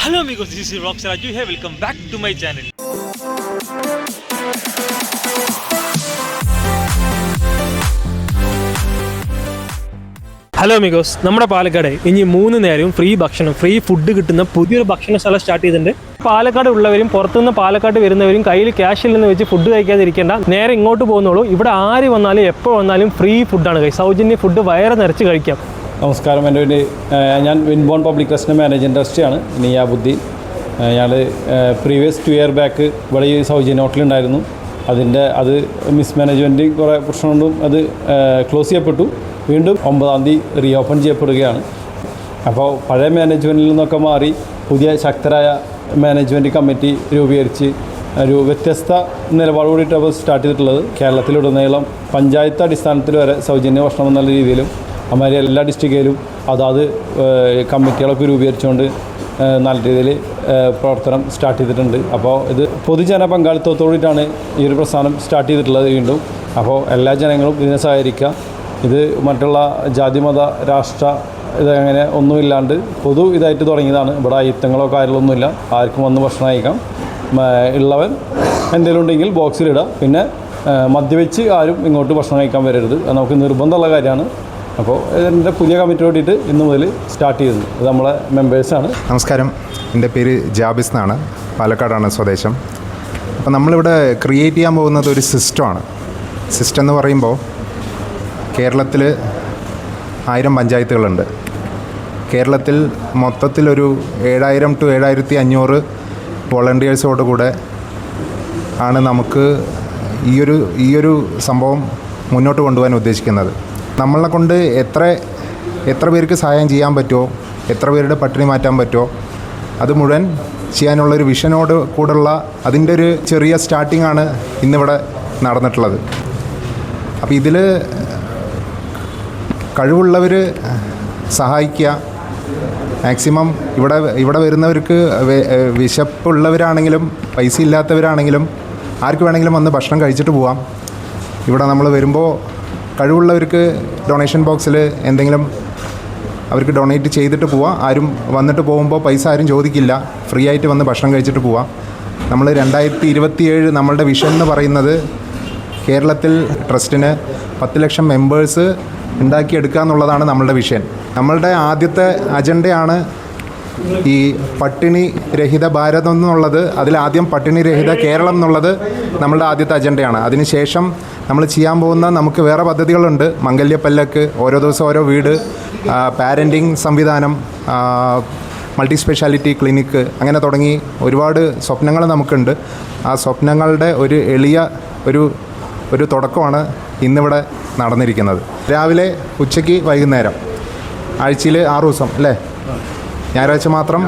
Hello amigos, this is Rockstar Raju here. Welcome back to my channel. Hello മിഗോസ്, നമ്മുടെ പാലക്കാട് ഇനി 3 നേരവും free ഭക്ഷണം ഫ്രീ ഫുഡ് കിട്ടുന്ന പുതിയൊരു ഭക്ഷണശാല സ്റ്റാർട്ട് ചെയ്തിട്ടുണ്ട്. പാലക്കാട് ഉള്ളവരും പുറത്തുനിന്ന് പാലക്കാട് വരുന്നവരും കയ്യിൽ ക്യാഷിൽ നിന്ന് വെച്ച് ഫുഡ് കഴിക്കാതിരിക്കേണ്ട, നേരെ ഇങ്ങോട്ട് പോകുന്നുള്ളൂ. ഇവിടെ ആര് വന്നാലും എപ്പോൾ വന്നാലും ഫ്രീ ഫുഡാണ്, സൗജന്യ ഫുഡ് വയറ് നിറച്ച് കഴിക്കാം. നമസ്കാരം, എൻ്റെ പേര് ഞാൻ വിൻബോൺ പബ്ലിക് ട്രസ്റ്റിൻ്റെ മാനേജിംഗ് ട്രസ്റ്റിയാണ് നിയാബുദ്ദീൻ. ഞങ്ങൾ പ്രീവിയസ് 2 ഇയർ ബാക്ക് ഇവിടെ ഈ സൗജന്യ ഹോട്ടലുണ്ടായിരുന്നു. അത് മിസ്മാനേജ്മെൻറ്റ് കുറേ പ്രശ്നം കൊണ്ടും അത് ക്ലോസ് ചെയ്യപ്പെട്ടു. വീണ്ടും 9-ാം തീയതി റീഓപ്പൺ ചെയ്യപ്പെടുകയാണ്. അപ്പോൾ പഴയ മാനേജ്മെൻറ്റിൽ നിന്നൊക്കെ മാറി പുതിയ ശക്തരായ മാനേജ്മെൻറ്റ് കമ്മിറ്റി രൂപീകരിച്ച് ഒരു വ്യത്യസ്ത നിലപാട് കൂടിയിട്ട് അപ്പോൾ സ്റ്റാർട്ട് ചെയ്തിട്ടുള്ളത്. കേരളത്തിലുടനീളം പഞ്ചായത്ത് അടിസ്ഥാനത്തിൽ വരെ സൗജന്യ ഭക്ഷണം എന്നുള്ള രീതിയിലും അമാരി എല്ലാ ഡിസ്ട്രിക്റ്റിലും അതാത് കമ്മിറ്റികളൊക്കെ രൂപീകരിച്ചുകൊണ്ട് നല്ല രീതിയിൽ പ്രവർത്തനം സ്റ്റാർട്ട് ചെയ്തിട്ടുണ്ട്. അപ്പോൾ ഇത് പൊതുജന പങ്കാളിത്തത്തോടുകൂടിയിട്ടാണ് ഈ ഒരു പ്രസ്ഥാനം സ്റ്റാർട്ട് ചെയ്തിട്ടുള്ളത് വീണ്ടും. അപ്പോൾ എല്ലാ ജനങ്ങളും ഇതിനെ സഹകരിക്കുക. ഇത് മറ്റുള്ള ജാതിമത രാഷ്ട്ര ഇതങ്ങനെ ഒന്നുമില്ലാണ്ട് പൊതു ഇതായിട്ട് തുടങ്ങിയതാണ്. ഇവിടെ അയിത്തങ്ങളോ കാര്യങ്ങളൊന്നുമില്ല. ആർക്കും വന്ന് ഭക്ഷണം കഴിക്കാം. ഉള്ളവൻ എന്തെങ്കിലും ഉണ്ടെങ്കിൽ ബോക്സിലിടാം. പിന്നെ മദ്യവെച്ച് ആരും ഇങ്ങോട്ട് ഭക്ഷണം കഴിക്കാൻ വരരുത്, അത് നമുക്ക് നിർബന്ധമുള്ള കാര്യമാണ്. അപ്പോൾ ഇതിൻ്റെ പുതിയ കമ്മിറ്റി വേണ്ടിയിട്ട് ഇന്ന് മുതൽ സ്റ്റാർട്ട് ചെയ്തത് ഇത് നമ്മളെ മെമ്പേഴ്സാണ്. നമസ്കാരം, എൻ്റെ പേര് ജാബിസ് എന്നാണ്, പാലക്കാടാണ് സ്വദേശം. അപ്പോൾ നമ്മളിവിടെ ക്രിയേറ്റ് ചെയ്യാൻ പോകുന്നത് ഒരു സിസ്റ്റമാണ്. സിസ്റ്റം എന്ന് പറയുമ്പോൾ കേരളത്തിൽ 1000 പഞ്ചായത്തുകളുണ്ട്. കേരളത്തിൽ മൊത്തത്തിലൊരു 7000 to 7500 വോളണ്ടിയേഴ്സോട് കൂടെ ആണ് നമുക്ക് ഈയൊരു സംഭവം മുന്നോട്ട് കൊണ്ടുപോകാൻ ഉദ്ദേശിക്കുന്നത്. നമ്മളെ കൊണ്ട് എത്ര പേർക്ക് സഹായം ചെയ്യാൻ പറ്റുമോ, എത്ര പേരുടെ പട്ടിണി മാറ്റാൻ പറ്റുമോ അത് മുഴുവൻ ചെയ്യാനുള്ളൊരു വിഷനോട് കൂടുള്ള അതിൻ്റെ ഒരു ചെറിയ സ്റ്റാർട്ടിംഗ് ആണ് ഇന്നിവിടെ നടന്നിട്ടുള്ളത്. അപ്പോൾ ഇതിൽ കഴിവുള്ളവർ സഹായിക്കുക. മാക്സിമം ഇവിടെ വരുന്നവർക്ക് വിശപ്പുള്ളവരാണെങ്കിലും പൈസ ഇല്ലാത്തവരാണെങ്കിലും ആർക്ക് വേണമെങ്കിലും വന്ന് ഭക്ഷണം കഴിച്ചിട്ട് പോവാം. ഇവിടെ നമ്മൾ വരുമ്പോൾ കഴിവുള്ളവർക്ക് ഡൊണേഷൻ ബോക്സിൽ എന്തെങ്കിലും അവർക്ക് ഡൊണേറ്റ് ചെയ്തിട്ട് പോവാം. ആരും വന്നിട്ട് പോകുമ്പോൾ പൈസ ആരും ചോദിക്കില്ല, ഫ്രീ ആയിട്ട് വന്ന് ഭക്ഷണം കഴിച്ചിട്ട് പോവാം. നമ്മൾ 2027 നമ്മളുടെ വിഷൻ എന്ന് പറയുന്നത് കേരളത്തിൽ ട്രസ്റ്റിന് 10 ലക്ഷം മെമ്പേഴ്സ് ഉണ്ടാക്കിയെടുക്കുക എന്നുള്ളതാണ് നമ്മളുടെ വിഷൻ. നമ്മളുടെ ആദ്യത്തെ അജണ്ടയാണ് ഈ പട്ടിണി രഹിത ഭാരതം എന്നുള്ളത്. അതിലാദ്യം പട്ടിണി രഹിത കേരളം എന്നുള്ളത് നമ്മളുടെ ആദ്യത്തെ അജണ്ടയാണ്. അതിനുശേഷം നമ്മൾ ചെയ്യാൻ പോകുന്ന നമുക്ക് വേറെ പദ്ധതികളുണ്ട്. മംഗല്യപ്പല്ലക്ക്, ഓരോ ദിവസം ഓരോ വീട്, പാരൻറ്റിങ് സംവിധാനം, മൾട്ടി സ്പെഷ്യാലിറ്റി ക്ലിനിക്ക്, അങ്ങനെ തുടങ്ങി ഒരുപാട് സ്വപ്നങ്ങൾ നമുക്കുണ്ട്. ആ സ്വപ്നങ്ങളുടെ ഒരു എളിയ ഒരു തുടക്കമാണ് ഇന്നിവിടെ നടന്നിരിക്കുന്നത്. രാവിലെ, ഉച്ചയ്ക്ക്, വൈകുന്നേരം, ആഴ്ചയിൽ 6 ദിവസം അല്ലേ? ഞായറാഴ്ച മാത്രം.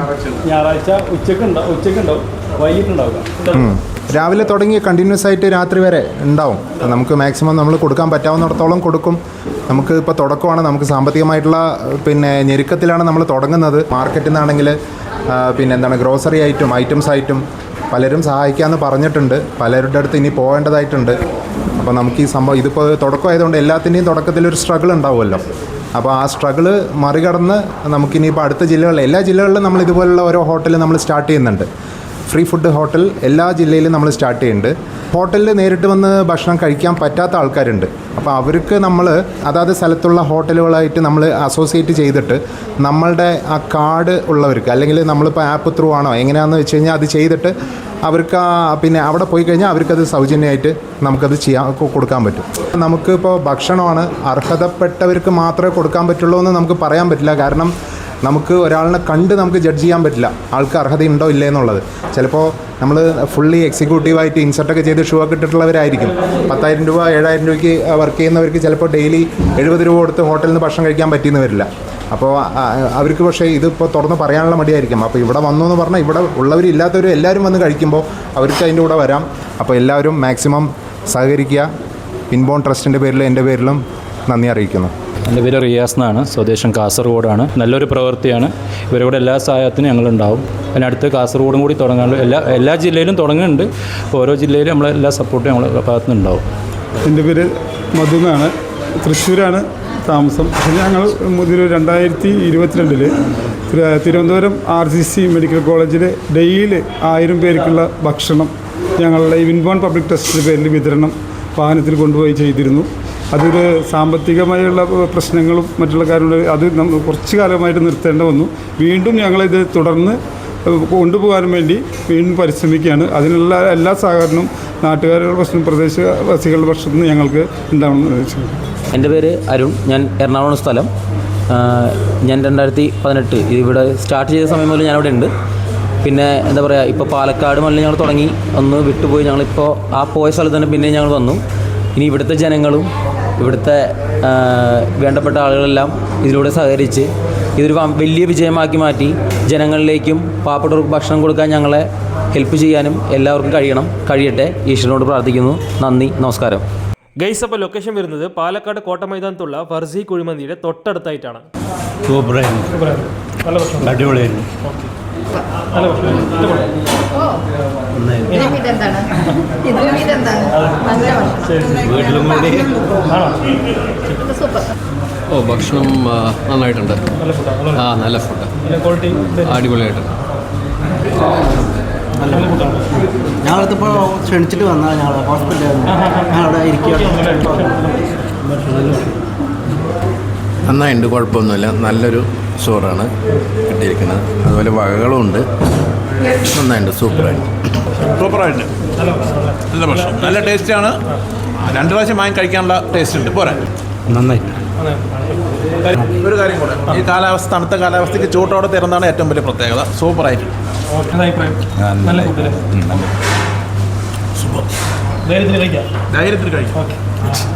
ഞായറാഴ്ച ഉച്ചയ്ക്കുണ്ടാവും, വൈകിട്ടുണ്ടാവുക. രാവിലെ തുടങ്ങി കണ്ടിന്യൂസ് ആയിട്ട് രാത്രി വരെ ഉണ്ടാവും. നമുക്ക് മാക്സിമം നമ്മൾ കൊടുക്കാൻ പറ്റാവുന്നിടത്തോളം കൊടുക്കും. നമുക്ക് ഇപ്പോൾ തുടക്കമാണ്. നമുക്ക് സാമ്പത്തികമായിട്ടുള്ള ഞെരുക്കത്തിലാണ് നമ്മൾ തുടങ്ങുന്നത്. മാർക്കറ്റിൽ നിന്നാണെങ്കിൽ ഗ്രോസറി ഐറ്റംസ് ആയിട്ടും പലരും സഹായിക്കാമെന്ന് പറഞ്ഞിട്ടുണ്ട്. പലരുടെ അടുത്ത് ഇനി പോകേണ്ടതായിട്ടുണ്ട്. അപ്പോൾ നമുക്ക് ഈ സംഭവം ഇതിപ്പോൾ തുടക്കമായതുകൊണ്ട് എല്ലാത്തിൻ്റെയും തുടക്കത്തിലൊരു സ്ട്രഗിൾ ഉണ്ടാവുമല്ലോ. അപ്പോൾ ആ സ്ട്രഗിൾ മറികടന്ന് നമുക്കിനിയിപ്പോൾ അടുത്ത ജില്ലകളിൽ, എല്ലാ ജില്ലകളിലും നമ്മൾ ഇതുപോലുള്ള ഓരോ ഹോട്ടൽ നമ്മൾ സ്റ്റാർട്ട് ചെയ്യുന്നുണ്ട്. ഫ്രീ ഫുഡ് ഹോട്ടൽ എല്ലാ ജില്ലയിലും നമ്മൾ സ്റ്റാർട്ട് ചെയ്യുന്നുണ്ട്. ഹോട്ടലിൽ നേരിട്ട് വന്ന് ഭക്ഷണം കഴിക്കാൻ പറ്റാത്ത ആൾക്കാരുണ്ട്. അപ്പോൾ അവർക്ക് നമ്മൾ അതാത് സ്ഥലത്തുള്ള ഹോട്ടലുകളായിട്ട് നമ്മൾ അസോസിയേറ്റ് ചെയ്തിട്ട് നമ്മളുടെ ആ കാർഡ് ഉള്ളവർക്ക്, അല്ലെങ്കിൽ നമ്മളിപ്പോൾ ആപ്പ് ത്രൂ ആണോ എങ്ങനെയാണെന്ന് വെച്ച് കഴിഞ്ഞാൽ അത് ചെയ്തിട്ട് അവർക്ക് അവിടെ പോയി കഴിഞ്ഞാൽ അവർക്കത് സൗജന്യമായിട്ട് നമുക്കത് കൊടുക്കാൻ പറ്റും. നമുക്കിപ്പോൾ ഭക്ഷണമാണ് അർഹതപ്പെട്ടവർക്ക് മാത്രമേ കൊടുക്കാൻ പറ്റുള്ളൂ എന്ന് നമുക്ക് പറയാൻ പറ്റില്ല. കാരണം നമുക്ക് ഒരാളിനെ കണ്ട് നമുക്ക് ജഡ്ജ് ചെയ്യാൻ പറ്റില്ല ആൾക്ക് അർഹതയുണ്ടോ ഇല്ലേ എന്നുള്ളത്. ചിലപ്പോൾ നമ്മൾ ഫുള്ളി എക്സിക്യൂട്ടീവായിട്ട് ഇൻസർട്ടൊക്കെ ചെയ്ത് ഷൂ ഒക്കെ ഇട്ടിട്ടുള്ളവരായിരിക്കും. 10,000 രൂപ 7,000 രൂപയ്ക്ക് വർക്ക് ചെയ്യുന്നവർക്ക് ചിലപ്പോൾ ഡെയിലി 70 രൂപ കൊടുത്ത് ഹോട്ടലിൽ നിന്ന് ഭക്ഷണം കഴിക്കാൻ പറ്റിയെന്ന് വരില്ല. അപ്പോൾ അവർക്ക് പക്ഷേ ഇതിപ്പോൾ തുറന്ന് പറയാനുള്ള മടിയായിരിക്കും. അപ്പോൾ ഇവിടെ വന്നു എന്ന് പറഞ്ഞാൽ ഇവിടെ ഉള്ളവരില്ലാത്തവരും എല്ലാവരും വന്ന് കഴിക്കുമ്പോൾ അവർക്ക് അതിൻ്റെ കൂടെ വരാം. അപ്പോൾ എല്ലാവരും മാക്സിമം സഹകരിക്കുക. വിൻബോൺ ട്രസ്റ്റിൻ്റെ പേരിലും എൻ്റെ പേരിലും നന്ദി അറിയിക്കുന്നു. എൻ്റെ പേര് റിയാസ് എന്നാണ്, സ്വദേശം കാസർഗോഡാണ്. നല്ലൊരു പ്രവൃത്തിയാണ്. ഇവരുടെ എല്ലാ സഹായത്തിനും ഞങ്ങളുണ്ടാവും. അതിനടുത്ത് കാസർഗോഡും കൂടി തുടങ്ങാനുള്ള എല്ലാ ജില്ലയിലും തുടങ്ങുന്നുണ്ട്. ഓരോ ജില്ലയിലും നമ്മളെല്ലാ സപ്പോർട്ടും നമ്മളെ ഭാഗത്തുനിന്നുണ്ടാവും. എൻ്റെ പേര് മധു എന്നാണ്, തൃശ്ശൂരാണ് താമസം. പക്ഷേ ഞങ്ങൾ 2022 തിരുവനന്തപുരം RCC മെഡിക്കൽ കോളേജിൽ ഡെയിലി 1000 പേർക്കുള്ള ഭക്ഷണം ഞങ്ങളുടെ വിൻബോൺ പബ്ലിക് ട്രസ്റ്റിൻ്റെ പേരിൽ വിതരണം വാഹനത്തിൽ കൊണ്ടുപോയി ചെയ്തിരുന്നു. അതൊരു സാമ്പത്തികമായുള്ള പ്രശ്നങ്ങളും മറ്റുള്ള കാര്യങ്ങളും അത് നമ്മൾ കുറച്ച് കാലമായിട്ട് നിർത്തേണ്ട വന്നു. വീണ്ടും ഞങ്ങളിത് തുടർന്ന് കൊണ്ടുപോകാൻ വേണ്ടി വീണ്ടും പരിശ്രമിക്കുകയാണ്. അതിനുള്ള എല്ലാ സഹകരണവും നാട്ടുകാരുടെ പ്രശ്നം പ്രദേശവാസികളുടെ പക്ഷത്തു നിന്ന് ഞങ്ങൾക്ക് ഉണ്ടാവണമെന്ന് വെച്ചു. എൻ്റെ പേര് അരുൺ. ഞാൻ എറണാകുളം സ്ഥലം. ഞാൻ 2018 ഇവിടെ സ്റ്റാർട്ട് ചെയ്ത സമയം മുതൽ ഞാനിവിടെ ഉണ്ട്. പിന്നെ എന്താ പറയുക, ഇപ്പോൾ പാലക്കാട് മുതൽ ഞങ്ങൾ തുടങ്ങി, ഒന്ന് വിട്ടുപോയി. ഞങ്ങളിപ്പോൾ ആ പോയ സ്ഥലത്ത് തന്നെ പിന്നെ ഞങ്ങൾ വന്നു. ഇനി ഇവിടുത്തെ ജനങ്ങളും ഇവിടുത്തെ വേണ്ടപ്പെട്ട ആളുകളെല്ലാം ഇതിലൂടെ സഹകരിച്ച് ഇതൊരു വലിയ വിജയമാക്കി മാറ്റി ജനങ്ങളിലേക്കും പാവപ്പെട്ടവർക്ക് ഭക്ഷണം കൊടുക്കാൻ ഞങ്ങളെ ഹെൽപ്പ് ചെയ്യാനും എല്ലാവർക്കും കഴിയട്ടെ. ഈശ്വരനോട് പ്രാർത്ഥിക്കുന്നു. നന്ദി, നമസ്കാരം. ഗൈസ്, അപ്പോൾ ലൊക്കേഷൻ വരുന്നത് പാലക്കാട് കോട്ട മൈതാനത്തുള്ള ഫർസി കുഴിമന്തിയുടെ തൊട്ടടുത്തായിട്ടാണ്. നല്ല ഭക്ഷണം, അടിപൊളിയായിരുന്നു. നല്ല ഭക്ഷണം. വീട്ടിലും കൂടി ഭക്ഷണം നന്നായിട്ടുണ്ട്. നല്ല ഫുഡ്, അടിപൊളിയായിട്ടുണ്ട്. ഞങ്ങളിപ്പോൾ ക്ഷണിച്ചിട്ട് വന്നാൽ ഞങ്ങൾ ഹോസ്പിറ്റലിൽ ഞങ്ങളവിടെ ഇരിക്കുക. നന്നായിട്ടുണ്ട്, കുഴപ്പമൊന്നുമില്ല. നല്ലൊരു ചോറാണ് കിട്ടിയിരിക്കുന്നത്. അതുപോലെ വകകളും ഉണ്ട്. നന്നായിട്ടുണ്ട്, സൂപ്പറായിട്ട്. നല്ല ഭക്ഷണം, നല്ല ടേസ്റ്റാണ്. 2 പ്രാവശ്യം വാങ്ങി കഴിക്കാനുള്ള ടേസ്റ്റ് ഉണ്ട്. പോരാ, നന്നായി. ഒരു കാര്യം കൂടെ, ഈ കാലാവസ്ഥ, തണുത്ത കാലാവസ്ഥയ്ക്ക് ചൂട്ടോടെ തരുന്നതാണ് ഏറ്റവും വലിയ പ്രത്യേകത. സൂപ്പറായിട്ട്. നല്ല ഫുഡ്, ധൈര്യത്തിൽ കഴിക്കാം. ധൈര്യത്തിൽ കഴിക്കാം.